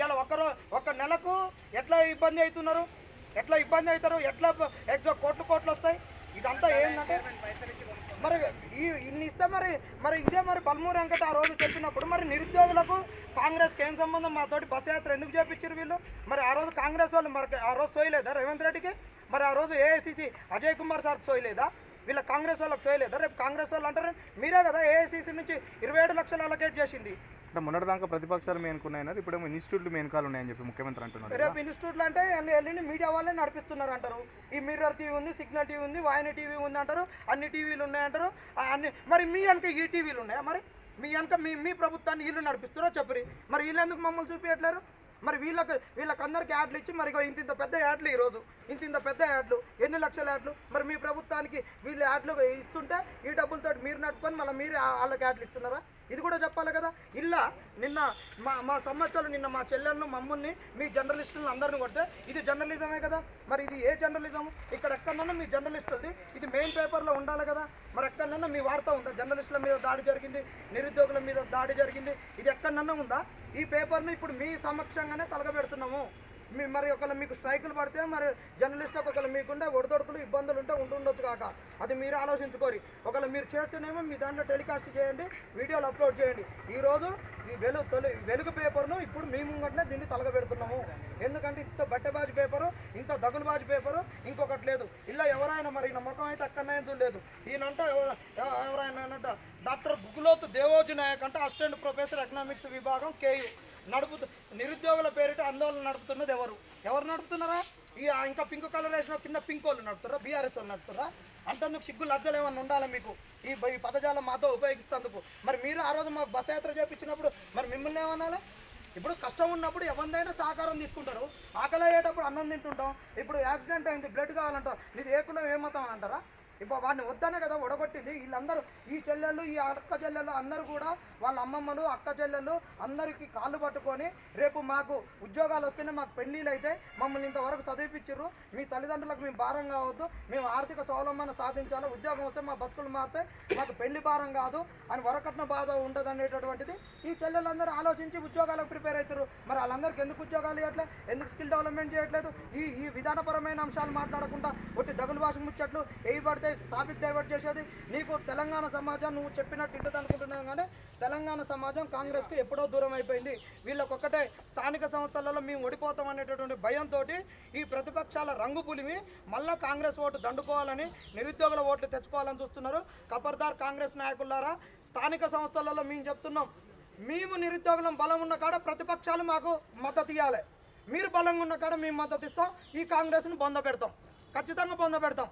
ఇవాళ ఒక్క నెలకు ఎట్లా ఇబ్బంది అవుతున్నారు, ఎట్లా ఇబ్బంది అవుతారు, ఎట్లా కోట్లు వస్తాయి. ఇదంతా ఏంటంటే మరి ఇన్ని ఇస్తే మరి ఇదే బల్మూరి వెంకట ఆ రోజు చెప్పినప్పుడు మరి నిరుద్యోగులకు కాంగ్రెస్కి ఏం సంబంధం, మాతోటి బస్ యాత్ర ఎందుకు చేపించారు వీళ్ళు? మరి ఆ రోజు కాంగ్రెస్ వాళ్ళు మరి ఆ రోజు సోయలేదా రేవంత్ రెడ్డికి? మరి ఆ రోజు ఏఐసిసి అజయ్ కుమార్ సార్ సోయలేదా? వీళ్ళ కాంగ్రెస్ వాళ్ళకి సోయలేదా? రేపు కాంగ్రెస్ వాళ్ళు అంటారు మీరే కదా ఏఐసిసి నుంచి 27 లక్షలు అలొకేట్ చేసింది. అంటే మొన్నటిదాకా ప్రతిపక్షాలు మేనుకున్నాయన్నారు, ఇప్పుడేమో ఇన్స్టిట్యూట్లు మేనకాలు ఉన్నాయని చెప్పి ముఖ్యమంత్రి అంటున్నారు. రేపు ఇన్స్టిట్యూట్లు అంటే వెళ్ళి మీడియా వాళ్ళే నడిపిస్తున్నారు అంటారు. ఈ మిర్రర్ టీవీ ఉంది, సిగ్నల్ టీవీ ఉంది, వాహిని టీవీ ఉంది అంటారు, అన్ని టీవీలు ఉన్నాయంటారు. అన్ని మరి మీ వెనక ఈ టీవీలు ఉన్నాయా? మరి మీ వెనక మీ ప్రభుత్వాన్ని వీళ్ళు నడిపిస్తారో చెప్పరి. మరి వీళ్ళు ఎందుకు మమ్మల్ని చూపించట్లేరు? మరి వీళ్ళకందరికి యాడ్లు ఇచ్చి మరి ఇంత పెద్ద యాడ్లు, ఈరోజు ఇంత పెద్ద యాడ్లు, ఎన్ని లక్షల యాడ్లు. మరి మీ ప్రభుత్వానికి వీళ్ళు యాడ్లు ఇస్తుంటే ఈ డబ్బులతో మీరు నడుపుకొని మళ్ళీ మీరు వాళ్ళకి యాడ్లు ఇస్తున్నారా? ఇది కూడా చెప్పాలి కదా. ఇలా నిన్న మా సమస్యలు నిన్న మా చెల్లెలను మమ్మల్ని మీ జర్నలిస్టులను అందరిని కొడితే ఇది జర్నలిజమే కదా. మరి ఇది ఏ జర్నలిజం? ఇక్కడ ఎక్కడన్నా మీ జర్నలిస్టులది ఇది మెయిన్ పేపర్లో ఉండాలి కదా. మరి ఎక్కడన్నా మీ వార్త ఉందా? జర్నలిస్టుల మీద దాడి జరిగింది, నిరుద్యోగుల మీద దాడి జరిగింది, ఇది ఎక్కడన్నా ఉందా? ఈ పేపర్ను ఇప్పుడు మీ సమక్షంగానే తలగబెడుతున్నాము. మరి ఒకవేళ మీకు స్ట్రైకులు పడితే మరి జర్నలిస్టులకు ఒకవేళ మీకుండే ఒడిదొడుకులు ఇబ్బందులు ఉంటుండొచ్చు కాక, అది మీరు ఆలోచించుకోరి. ఒకవేళ మీరు చేస్తేనేమో మీ దాంట్లో టెలికాస్ట్ చేయండి, వీడియోలు అప్లోడ్ చేయండి. ఈరోజు ఈ వెలుగు పేపర్ను ఇప్పుడు మీ ముంగటనే దీన్ని తలగబెడుతున్నాము. ఎందుకంటే ఇంత బట్టెబాజీ పేపరు, ఇంత దగులుబాజీ పేపరు ఇంకొకటి లేదు. ఇలా ఎవరైనా మరి నమ్మకం అయితే అక్కడనే లేదు. ఈయనంట ఎవరైనా డాక్టర్ గుగులోత్ దేవోజీ నాయక్ అంటే అసిస్టెంట్ ప్రొఫెసర్ ఎకనామిక్స్ విభాగం కేయు నిరుద్యోగుల పేరిట ఆందోళన నడుపుతున్నది ఎవరు నడుపుతున్నారా? ఇంకా పింక్ కలర్ వేసిన కింద పింక్ వాళ్ళు నడుపుతారా? బీఆర్ఎస్ వాళ్ళు నడుపుతారా? అంతేందుకు సిగ్గు లజ్జలు ఏమన్నా ఉండాలి మీకు ఈ పదజాలం మాతో ఉపయోగిస్తేందుకు? మరి మీరు ఆ రోజు మాకు బస్ యాత్ర చేపించినప్పుడు మరి మిమ్మల్ని ఏమనాలి? ఇప్పుడు కష్టం ఉన్నప్పుడు ఎవరిదైనా సహకారం తీసుకుంటారు. ఆకలి అయ్యేటప్పుడు అన్నం తింటుంటాం. ఇప్పుడు యాక్సిడెంట్ అయింది, బ్లడ్ కావాలంటారు, నీది ఏ కులం ఏమతం అని అంటారా? ఇప్పుడు వాడిని వద్దనే కదా ఒడగొట్టింది. వీళ్ళందరూ ఈ చెల్లెళ్ళు, ఈ అక్క చెల్లెళ్ళు అందరూ కూడా వాళ్ళ అమ్మమ్మలు, అక్క చెల్లెళ్ళు అందరికీ కాళ్ళు పట్టుకొని రేపు మాకు ఉద్యోగాలు వస్తేనే మాకు పెళ్ళిళ్ళు అయితే మమ్మల్ని ఇంతవరకు చదివిపించారు, మీ తల్లిదండ్రులకు మేము భారం కావద్దు, మేము ఆర్థిక స్వావలంబన సాధించాలి, ఉద్యోగం వస్తే మా బతుకులు మారితే మాకు పెళ్లి భారం కాదు అని వరకట్న బాధ ఉంటుంది అనేటటువంటిది ఈ చెల్లెళ్ళందరూ ఆలోచించి ఉద్యోగాలకు ప్రిపేర్ అవుతారు. మరి వాళ్ళందరికీ ఎందుకు ఉద్యోగాలు ఇవ్వట్లేదు? ఎందుకు స్కిల్ డెవలప్మెంట్ చేయట్లేదు? ఈ విధానపరమైన అంశాలు మాట్లాడకుండా ఒకటి డగులు భాష ముచ్చట్లు ఏ పడితే టాపిక్ డైవర్ట్ చేసేది. నీకు తెలంగాణ సమాజం నువ్వు చెప్పినట్టు ఇంటది అనుకుంటున్నావు, కానీ తెలంగాణ సమాజం కాంగ్రెస్కు ఎప్పుడో దూరం అయిపోయింది. వీళ్ళకొక్కటే స్థానిక సంస్థలలో మేము ఓడిపోతాం అనేటటువంటి భయంతో ఈ ప్రతిపక్షాల రంగు పులిమి మళ్ళా కాంగ్రెస్ ఓటు దండుకోవాలని, నిరుద్యోగుల ఓట్లు తెచ్చుకోవాలని చూస్తున్నారు. ఖబర్దార్ కాంగ్రెస్ నాయకులారా, స్థానిక సంస్థలలో మేము చెప్తున్నాం, మేము నిరుద్యోగులం బలం ఉన్న కాడ ప్రతిపక్షాలు మాకు మద్దతు ఇవ్వాలి. మీరు బలంగా ఉన్న కాడ మేము మద్దతు ఇస్తాం. ఈ కాంగ్రెస్ను బొంద పెడతాం, ఖచ్చితంగా బొంద పెడతాం.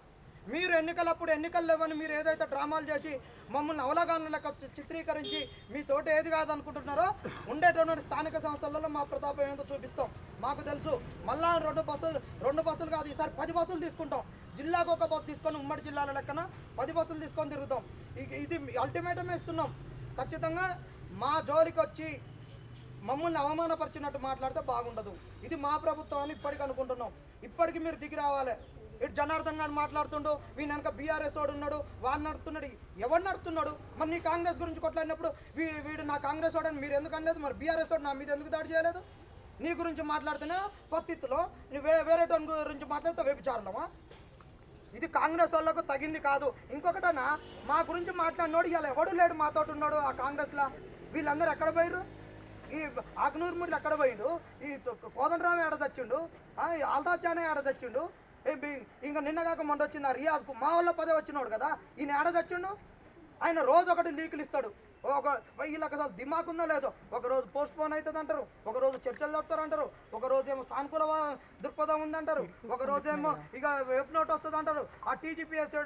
మీరు ఎన్నికలప్పుడు ఎన్నికలు లేవని మీరు ఏదైతే డ్రామాలు చేసి మమ్మల్ని అవగాహన లెక్క చిత్రీకరించి మీతోటి ఏది కాదనుకుంటున్నారో ఉండేటువంటి స్థానిక సంస్థలలో మా ప్రతాపం ఏంటో చూపిస్తాం. మాకు తెలుసు. మళ్ళా రెండు బస్సులు కాదు, ఈసారి 10 బస్సులు తీసుకుంటాం. జిల్లాకు ఒక బస్సు తీసుకొని ఉమ్మడి జిల్లాల లెక్కన 10 బస్సులు తీసుకొని తిరుగుతాం. ఇది అల్టిమేటమే ఇస్తున్నాం. ఖచ్చితంగా మా జోలికి వచ్చి మమ్మల్ని అవమానపరిచినట్టు మాట్లాడితే బాగుండదు. ఇది మా ప్రభుత్వం అని ఇప్పటికి అనుకుంటున్నాం. ఇప్పటికి మీరు దిగి రావాలి. ఇటు జనార్దన్ గారు మాట్లాడుతుండు, వీని వెనక బీఆర్ఎస్ వాడు ఉన్నాడు, వాడు నడుపుతున్నాడు. ఎవరు నడుపుతున్నాడు? మరి నీ కాంగ్రెస్ గురించి కొట్లాడినప్పుడు వీడు నా కాంగ్రెస్ వాడని మీరు ఎందుకు అనలేదు? మరి బీఆర్ఎస్ వాడు నా మీద ఎందుకు దాడి చేయలేదు? నీ గురించి మాట్లాడితేనే పత్తిత్తులో, నువ్వు వేరే గురించి మాట్లాడితే వ్యభిచారులమా? ఇది కాంగ్రెస్ వాళ్ళకు తగింది కాదు. ఇంకొకటనా, మా గురించి మాట్లాడినోడు ఇలా ఎవడు లేడు మాతోటి ఉన్నాడు ఆ కాంగ్రెస్లో. వీళ్ళందరూ ఎక్కడ పోయారు? ఈ ఆకునూరు ముళ్ళు ఎక్కడ పోయిండు? ఈ కోదండరావు ఏడ చచ్చిండు? ఆల్దాచానే ఏడ చచ్చిండు? ఇంకా నిన్న కాక మొన్న వచ్చింది ఆ రియాజ్కు మా వాళ్ళ పదే వచ్చినాడు కదా, ఈయన ఏడ చచ్చిండు? ఆయన రోజు ఒకటి లీకులు ఇస్తాడు. వీళ్ళకి అసలు దిమాకుందో లేదో, ఒకరోజు పోస్ట్ పోన్ అవుతుంది అంటారు, ఒకరోజు చర్చలు జరుపుతారు అంటారు, ఒకరోజు ఏమో సానుకూల దృక్పథం ఉందంటారు, ఒకరోజేమో ఇక వెబ్ నోట్ వస్తుంది అంటారు. ఆ టీజీపీఎస్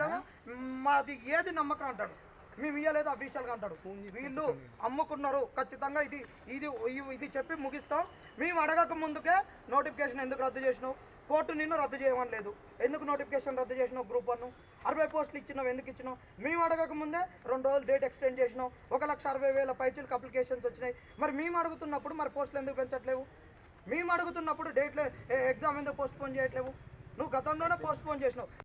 మాది ఏది నమ్మకం అంటాడు, మేము ఇయ్యలేదు అఫీషియల్గా అంటాడు. వీళ్ళు అమ్ముకున్నారు. ఖచ్చితంగా ఇది చెప్పి ముగిస్తాం. మేము అడగక ముందుకే నోటిఫికేషన్ ఎందుకు రద్దు చేసినావు? కోర్టు నిన్ను రద్దు చేయమని లేదు. ఎందుకు నోటిఫికేషన్ రద్దు చేసినావు? గ్రూప్ 1 60 పోస్టులు ఇచ్చినావు, ఎందుకు ఇచ్చినావు? మేము అడగక ముందే 2 రోజులు డేట్ ఎక్స్టెండ్ చేసినావు. 1,60,000 పైచీలకు అప్లికేషన్స్ వచ్చినాయి. మరి మేము అడుగుతున్నప్పుడు మరి పోస్టులు ఎందుకు పెంచట్లేవు? మేము అడుగుతున్నప్పుడు డేట్లు ఎగ్జామ్ ఎందుకు పోస్ట్ పోన్ చేయట్లేవు? నువ్వు గతంలోనే పోస్ట్ పోన్ చేసినావు.